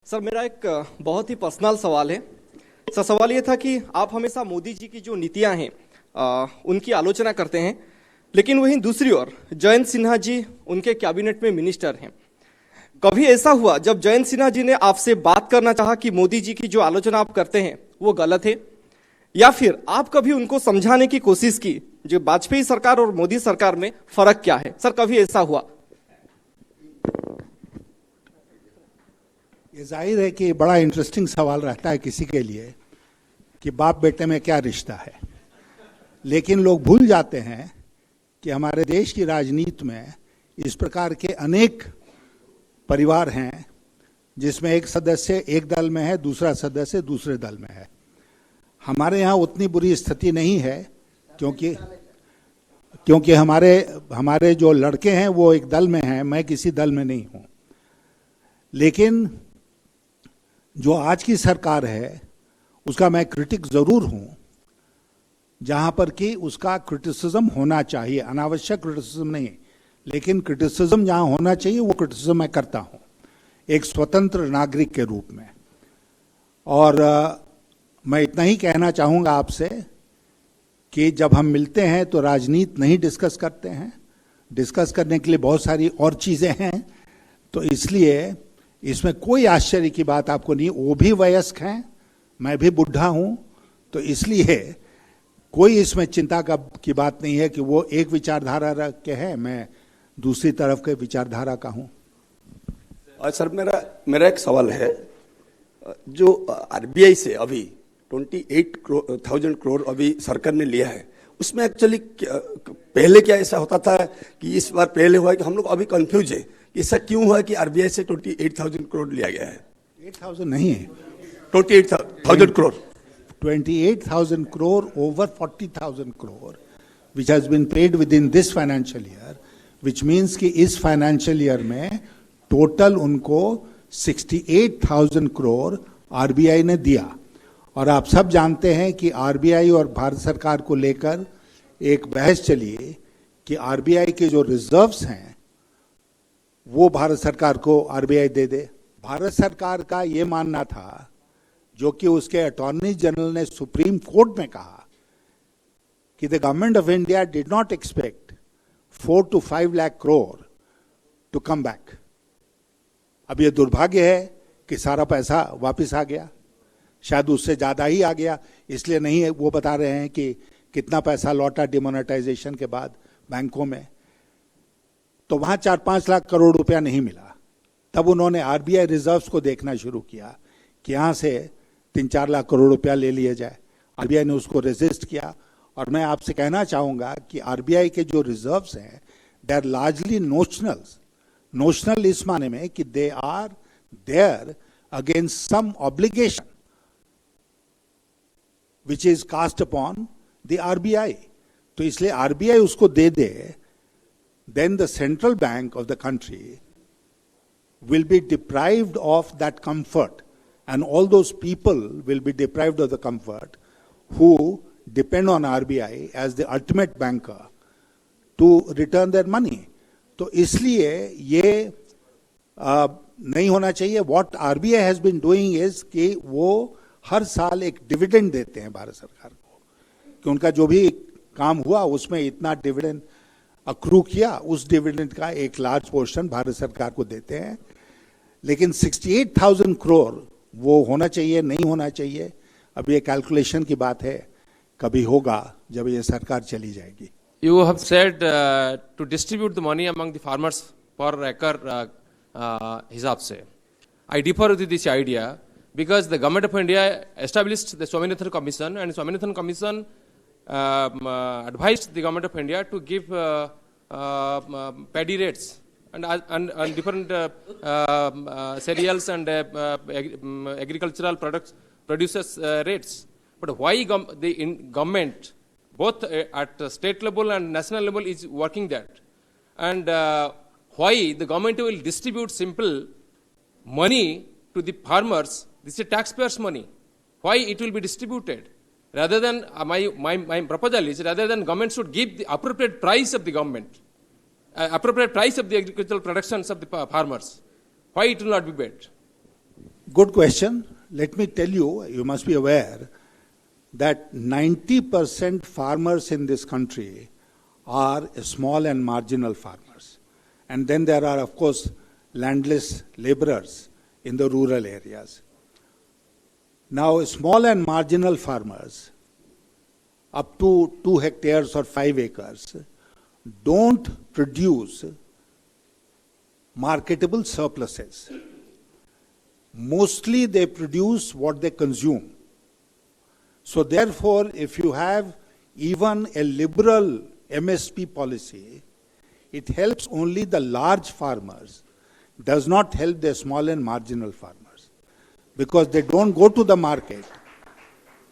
Sir मेरा एक बहुत ही पर्सनल सवाल है। सर सवाल ये था कि आप हमेशा मोदी जी की जो नीतियां हैं उनकी आलोचना करते हैं, लेकिन वहीं दूसरी ओर जयंत सिन्हा जी उनके कैबिनेट में मिनिस्टर हैं। कभी ऐसा हुआ जब जयंत सिन्हा जी ने आपसे बात करना चाहा कि मोदी जी की जो आलोचना आप करते हैं वो गलत है, या फिर आप कभी उनको समझाने की कोशिश की जो वाजपेयी सरकार और मोदी सरकार में फर्क क्या है? सर कभी ऐसा हुआ? ये जाहिर है कि बड़ा इंटरेस्टिंग सवाल रहता है किसी के लिए कि बाप बेटे में क्या रिश्ता है, लेकिन लोग भूल जाते हैं कि हमारे देश की राजनीति में इस प्रकार के अनेक परिवार हैं जिसमें एक सदस्य एक दल में है, दूसरा सदस्य दूसरे दल में है। हमारे यहाँ उतनी बुरी स्थिति नहीं है क्योंकि हमारे जो लड़के हैं वो एक दल में हैं, मैं किसी दल में नहीं हूँ। लेकिन जो आज की सरकार है उसका मैं क्रिटिक जरूर हूँ, जहाँ पर कि उसका क्रिटिसिज्म होना चाहिए, अनावश्यक क्रिटिसिज्म नहीं, लेकिन क्रिटिसिज्म जहाँ होना चाहिए वो क्रिटिसिज्म मैं करता हूँ एक स्वतंत्र नागरिक के रूप में। और मैं इतना ही कहना चाहूँगा आपसे कि जब हम मिलते हैं तो राजनीति नहीं डिस्कस करते हैं, डिस्कस करने के लिए बहुत सारी और चीज़ें हैं, तो इसलिए इसमें कोई आश्चर्य की बात आपको नहीं। वो भी वयस्क हैं, मैं भी बुढ़ा हूँ, तो इसलिए कोई इसमें चिंता की बात नहीं है कि वो एक विचारधारा रख के है, मैं दूसरी तरफ के विचारधारा का हूँ। और सर मेरा एक सवाल है, जो आरबीआई से अभी 28,000 करोड़ अभी सरकार ने लिया है, उसमें एक्चुअली पहले क्या ऐसा होता था कि इस बार पहले हुआ है कि हम लोग अभी कंफ्यूज है, ऐसा क्यों हुआ कि आरबीआई से 28,000 करोड़ लिया गया है? 8,000 नहीं है, 28,000 crore. 28,000 crore over 40,000 crore, which has been paid within this financial year, which means कि इस फाइनेंशियल ईयर में टोटल उनको 68,000 crore आरबीआई ने दिया। और आप सब जानते हैं कि आरबीआई और भारत सरकार को लेकर एक बहस चली कि आरबीआई के जो रिजर्व्स हैं वो भारत सरकार को आरबीआई दे दे। भारत सरकार का ये मानना था, जो कि उसके अटॉर्नी जनरल ने सुप्रीम कोर्ट में कहा, कि the government of India did not expect 4 to 5 lakh crore to come back. अब ये दुर्भाग्य है कि सारा पैसा वापस आ गया, शायद उससे ज्यादा ही आ गया, इसलिए नहीं है वो बता रहे हैं कि कितना पैसा लौटा डिमोनेटाइजेशन के बाद बैंकों में। तो वहां 4-5 लाख करोड़ रुपया नहीं मिला। तब उन्होंने आरबीआई रिजर्व्स को देखना शुरू किया कि यहां से 3-4 लाख करोड़ रुपया ले लिया जाए। आरबीआई ने उसको रेजिस्ट किया। और मैं आपसे कहना चाहूंगा कि आरबीआई के जो रिजर्व्स हैं दे आर लार्जली नोशनल इस माने में कि they are there against some obligation which is cast upon the RBI. तो इसलिए आरबीआई उसको दे दे, then the central bank of the country will be deprived of that comfort, and all those people will be deprived of the comfort who depend on RBI as the ultimate banker to return their money. तो इसलिए ये नहीं होना चाहिए। What RBI has been doing is कि वो हर साल एक डिविडेंड देते हैं भारत सरकार को, कि उनका जो भी काम हुआ उसमें इतना डिविडेंड अक्रू किया, उस डिविडेंड का एक लार्ज पोर्शन भारत सरकार को देते हैं। लेकिन 68,000 करोड़ वो होना चाहिए, नहीं होना चाहिए, अब ये कैलकुलेशन की बात है, कभी होगा जब ये सरकार चली जाएगी। You have said to distribute the money among the farmers per acre हिसाब से। I differ with this idea because the government of India established the Swaminathan Commission, and Swaminathan Commission advised the government of India to give paddy rates and different cereals and agricultural producers rates. But why the government, both at state level and national level, is working that? And why the government will distribute simple money to the farmers? This is taxpayers' money. Why it will be distributed? Rather than, my proposal is, rather than government should give the appropriate price of the government, appropriate price of the agricultural productions of the farmers. Why it will not be paid? Good question. Let me tell you, you must be aware that 90% farmers in this country are small and marginal farmers. And then there are, of course, landless laborers in the rural areas. Now, small and marginal farmers, up to 2 hectares or 5 acres, don't produce marketable surpluses. Mostly they produce what they consume. So therefore, if you have even a liberal MSP policy, it helps only the large farmers, does not help the small and marginal farmers. Because they don't go to the market.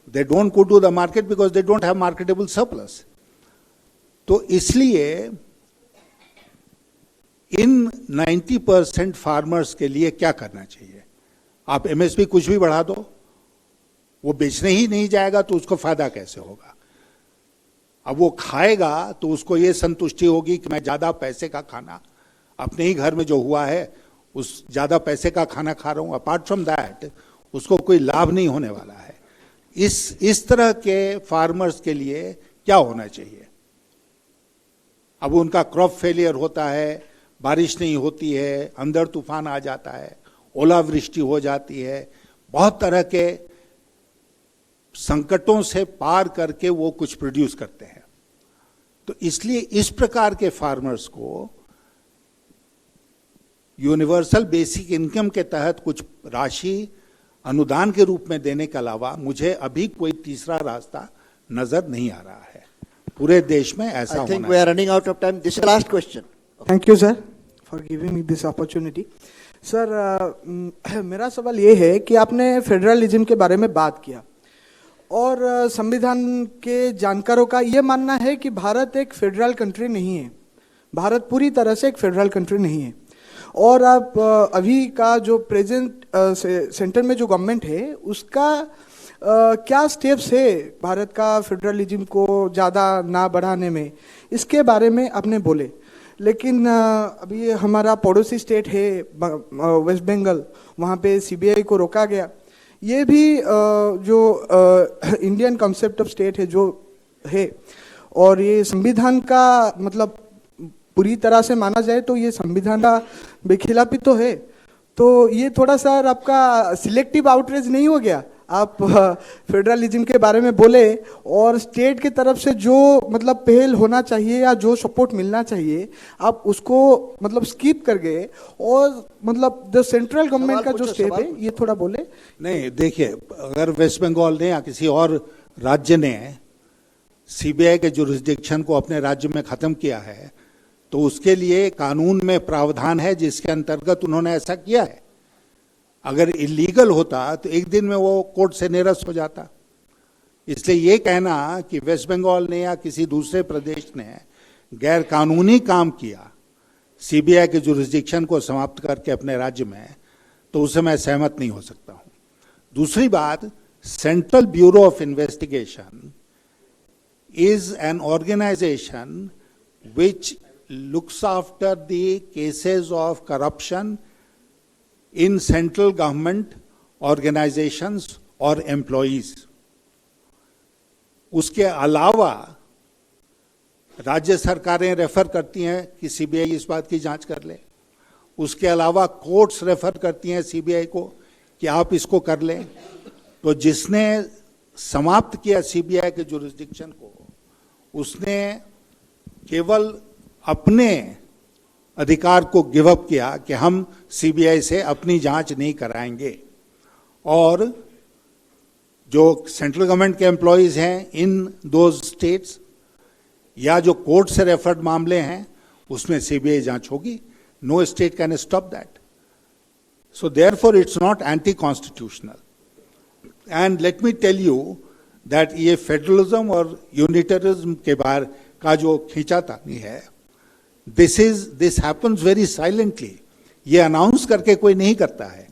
They don't go to the market because they don't have marketable surplus. तो इसलिए इन 90% farmers के लिए क्या करना चाहिए? आप MSP कुछ भी बढ़ा दो, वो बेचने ही नहीं जाएगा तो उसको फायदा कैसे होगा? अब वो खाएगा तो उसको ये संतुष्टि होगी कि मैं ज्यादा पैसे का खाना, अपने ही घर में जो हुआ है उस ज्यादा पैसे का खाना खा रहा हूं. अपार्ट फ्रॉम दैट उसको कोई लाभ नहीं होने वाला है. इस तरह के फार्मर्स के लिए क्या होना चाहिए? अब उनका क्रॉप फेलियर होता है, बारिश नहीं होती है, अंदर तूफान आ जाता है, ओलावृष्टि हो जाती है, बहुत तरह के संकटों से पार करके वो कुछ प्रोड्यूस करते हैं. तो इसलिए इस प्रकार के फार्मर्स को यूनिवर्सल बेसिक इनकम के तहत कुछ राशि अनुदान के रूप में देने के अलावा मुझे अभी कोई तीसरा रास्ता नजर नहीं आ रहा है. पूरे देश में ऐसा I think होना we are running out of time. This is the last question. Thank you sir for giving me this opportunity. Sir मेरा सवाल ये है कि आपने फेडरलिज्म के बारे में बात किया और संविधान के जानकारों का ये मानना है कि भारत एक फेडरल कंट्री नहीं है. भारत पूरी तरह से एक फेडरल कंट्री नहीं है. और आप अभी का जो प्रेजेंट सेंटर में जो गवर्नमेंट है उसका क्या स्टेप्स है भारत का फेडरलिज्म को ज़्यादा ना बढ़ाने में, इसके बारे में आपने बोले. लेकिन अभी हमारा पड़ोसी स्टेट है वेस्ट बंगाल, वहाँ पे सीबीआई को रोका गया. ये भी जो इंडियन कॉन्सेप्ट ऑफ स्टेट है जो है, और ये संविधान का मतलब पूरी तरह से माना जाए तो ये संविधान का बेखिलाफी तो है. तो ये थोड़ा सा आपका सिलेक्टिव आउटरीच नहीं हो गया? आप फेडरलिज्म के बारे में बोले और स्टेट की तरफ से जो मतलब पहल होना चाहिए या जो सपोर्ट मिलना चाहिए आप उसको मतलब स्किप कर गए, और मतलब जो सेंट्रल गवर्नमेंट का जो स्टेप है ये थोड़ा बोले. नहीं, देखिए, अगर वेस्ट बंगाल ने या किसी और राज्य ने सीबीआई के जुरिस्डिक्शन को अपने राज्य में खत्म किया है तो उसके लिए कानून में प्रावधान है जिसके अंतर्गत उन्होंने ऐसा किया है. अगर इलीगल होता तो एक दिन में वो कोर्ट से निरस्त हो जाता. इसलिए ये कहना कि वेस्ट बंगाल ने या किसी दूसरे प्रदेश ने गैर कानूनी काम किया सीबीआई के जुरिस्डिक्शन को समाप्त करके अपने राज्य में, तो उससे मैं सहमत नहीं हो सकता हूं. दूसरी बात, central bureau of investigation is an organisation which looks after the cases of corruption in central government organizations or employees. उसके अलावा राज्य सरकारें रेफर करती हैं कि सीबीआई इस बात की जांच कर ले. उसके अलावा कोर्ट्स रेफर करती हैं सीबीआई को कि आप इसको कर लें. तो जिसने समाप्त किया सीबीआई के जुरिस्डिक्शन को, उसने केवल अपने अधिकार को गिव अप किया कि हम सीबीआई से अपनी जांच नहीं कराएंगे. और जो सेंट्रल गवर्नमेंट के एम्प्लॉयज हैं इन दोज स्टेट्स या जो कोर्ट से रेफर्ड मामले हैं उसमें सीबीआई जांच होगी. No state can stop that. So therefore it's not anti constitutional. And let me tell you that ये फेडरलिज्म और यूनिटरिज्म के बाहर का जो खींचातानी है, दिस हैपन्स वेरी साइलेंटली. ये अनाउंस करके कोई नहीं करता है.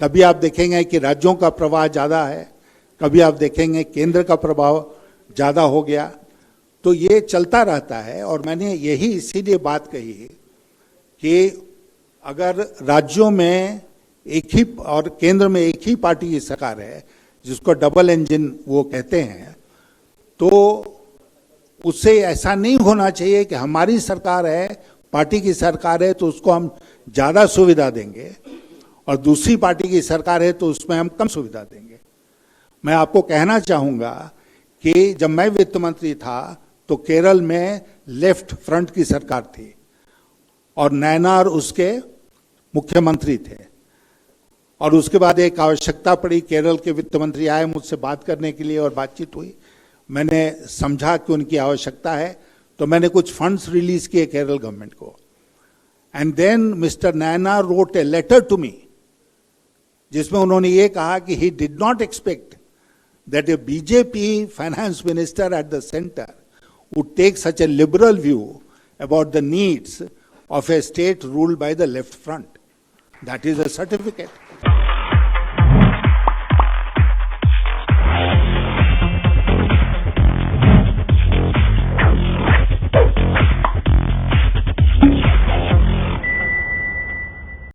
कभी आप देखेंगे कि राज्यों का प्रवाह ज्यादा है, कभी आप देखेंगे केंद्र का प्रभाव ज्यादा हो गया. तो ये चलता रहता है. और मैंने यही इसीलिए बात कही कि अगर राज्यों में एक ही और केंद्र में एक ही पार्टी की सरकार है जिसको डबल इंजन वो कहते हैं, तो उससे ऐसा नहीं होना चाहिए कि हमारी सरकार है, पार्टी की सरकार है तो उसको हम ज्यादा सुविधा देंगे और दूसरी पार्टी की सरकार है तो उसमें हम कम सुविधा देंगे। मैं आपको कहना चाहूंगा कि जब मैं वित्त मंत्री था तो केरल में लेफ्ट फ्रंट की सरकार थी और नैनार उसके मुख्यमंत्री थे, और उसके बाद एक आवश्यकता पड़ी, केरल के वित्त मंत्री आए मुझसे बात करने के लिए और बातचीत हुई। मैंने समझा कि उनकी आवश्यकता है तो मैंने कुछ फंड्स रिलीज किए केरल गवर्नमेंट को, and then mister Naina wrote a letter to me जिसमें उन्होंने ये कहा कि he did not expect that a BJP finance minister at the centre would take such a liberal view about the needs of a state ruled by the left front. That is a certificate.